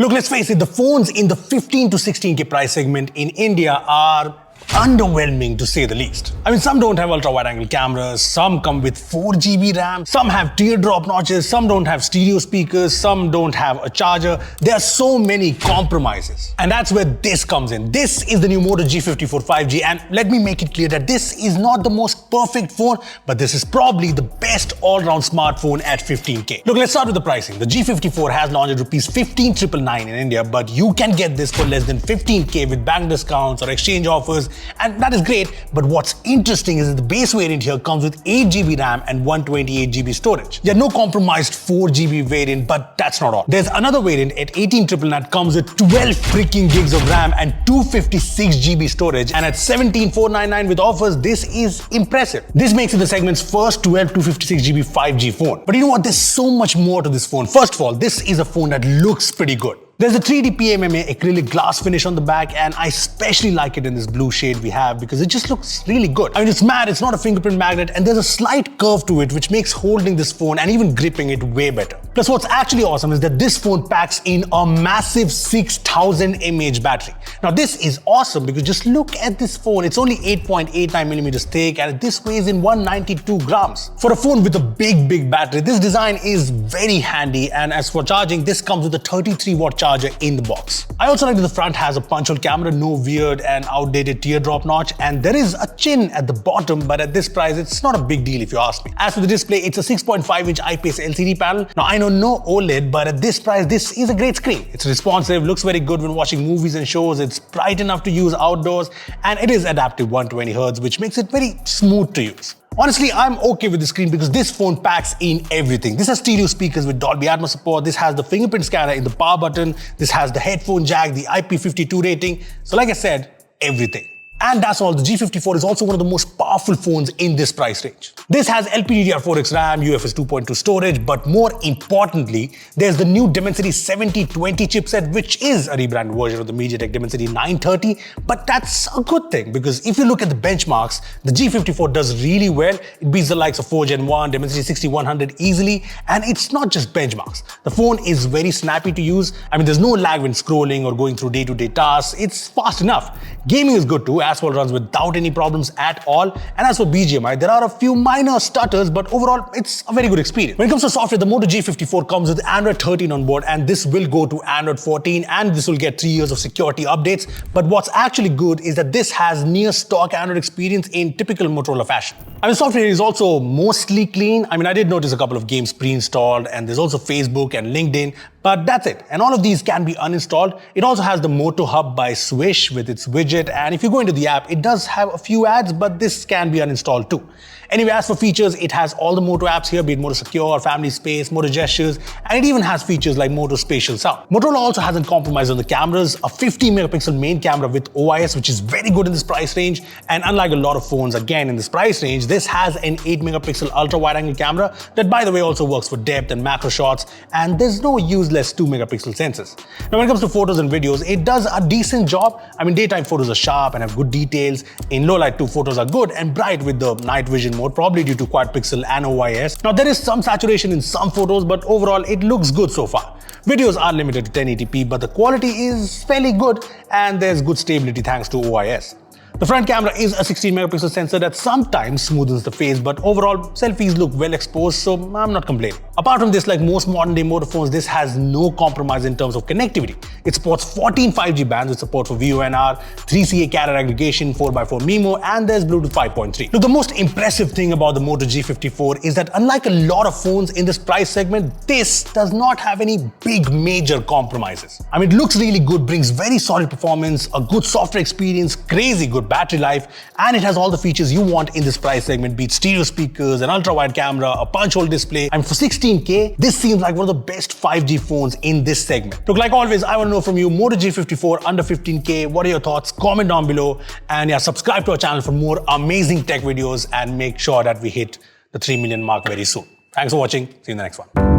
Look, let's face it, the phones in the 15 to 16K price segment in India are underwhelming to say the least. I mean, some don't have ultra wide angle cameras, some come with 4GB RAM, some have teardrop notches, some don't have stereo speakers, some don't have a charger. There are so many compromises. And that's where this comes in. This is the new Moto G54 5G, and let me make it clear that this is not the most perfect phone, but this is probably the best all-round smartphone at 15K. Look, let's start with the pricing. The G54 has launched at rupees 15,999 in India, but you can get this for less than 15K with bank discounts or exchange offers. And that is great, but what's interesting is that the base variant here comes with 8GB RAM and 128GB storage. There's no compromised 4GB variant, but that's not all. There's another variant at 18,999 that comes with 12 freaking gigs of RAM and 256GB storage, and at 17,499 with offers, this is impressive. This makes it the segment's first 12 256GB 5G phone. But you know what? There's so much more to this phone. First of all, this is a phone that looks pretty good. There's a 3D PMMA acrylic glass finish on the back, and I especially like it in this blue shade we have because it just looks really good. I mean, it's matte, it's not a fingerprint magnet, and there's a slight curve to it which makes holding this phone and even gripping it way better. Plus, what's actually awesome is that this phone packs in a massive 6,000 mAh battery. Now, this is awesome because just look at this phone. It's only 8.89mm thick and this weighs in 192 grams. For a phone with a big battery, this design is very handy, and as for charging, this comes with a 33-watt charger in the box. I also like that the front has a punch-hole camera, no weird and outdated teardrop notch, and there is a chin at the bottom, but at this price, it's not a big deal if you ask me. As for the display, it's a 6.5-inch IPS LCD panel. Now, I know no OLED, but at this price, this is a great screen. It's responsive, looks very good when watching movies and shows, it's bright enough to use outdoors, and it is adaptive 120Hz, which makes it very smooth to use. Honestly, I'm okay with the screen because this phone packs in everything. This has stereo speakers with Dolby Atmos support, this has the fingerprint scanner in the power button, this has the headphone jack, the IP52 rating. So like I said, everything. And that's all. The G54 is also one of the most powerful phones in this price range. This has LPDDR4X RAM, UFS 2.2 storage, but more importantly, there's the new Dimensity 7020 chipset, which is a rebranded version of the MediaTek Dimensity 930. But that's a good thing because if you look at the benchmarks, the G54 does really well. It beats the likes of 4 Gen 1, Dimensity 6100 easily, and it's not just benchmarks. The phone is very snappy to use. I mean, there's no lag when scrolling or going through day-to-day tasks. It's fast enough. Gaming is good too. As well runs without any problems at all. And as for BGMI, there are a few minor stutters, but overall, it's a very good experience. When it comes to software, the Moto G54 comes with Android 13 on board, and this will go to Android 14, and this will get 3 years of security updates. But what's actually good is that this has near stock Android experience in typical Motorola fashion. I mean, software is also mostly clean. I mean, I did notice a couple of games pre-installed, and there's also Facebook and LinkedIn, but that's it. And all of these can be uninstalled. It also has the Moto Hub by Swish with its widget, and if you go into the app, it does have a few ads, but this can be uninstalled too. Anyway, as for features, it has all the Moto apps here, be it Moto Secure, Family Space, Moto Gestures, and it even has features like Moto Spatial Sound. Motorola also hasn't compromised on the cameras, a 50-megapixel main camera with OIS, which is very good in this price range, and unlike a lot of phones, again, in this price range, this has an 8-megapixel ultra-wide-angle camera that, by the way, also works for depth and macro shots, and there's no useless 2-megapixel sensors. Now, when it comes to photos and videos, it does a decent job. I mean, daytime photos are sharp and have good details. In low light too, photos are good and bright with the night vision mode, probably due to quad pixel and OIS. Now, there is some saturation in some photos, but overall, it looks good so far. Videos are limited to 1080p, but the quality is fairly good, and there's good stability thanks to OIS. The front camera is a 16-megapixel sensor that sometimes smoothens the face, but overall, selfies look well exposed, so I'm not complaining. Apart from this, like most modern-day Moto phones, this has no compromise in terms of connectivity. It supports 14 5G bands with support for VoNR, 3CA carrier aggregation, 4x4 MIMO, and there's Bluetooth 5.3. Look, the most impressive thing about the Moto G54 is that unlike a lot of phones in this price segment, this does not have any big major compromises. I mean, it looks really good, brings very solid performance, a good software experience, crazy good battery life, and it has all the features you want in this price segment, be it stereo speakers, an ultra-wide camera, a punch-hole display, and for 16K, this seems like one of the best 5G phones in this segment. Look, like always, I want to know from you, Moto G54 under 15K, what are your thoughts? Comment down below, and yeah, subscribe to our channel for more amazing tech videos, and make sure that we hit the 3 million mark very soon. Thanks for watching. See you in the next one.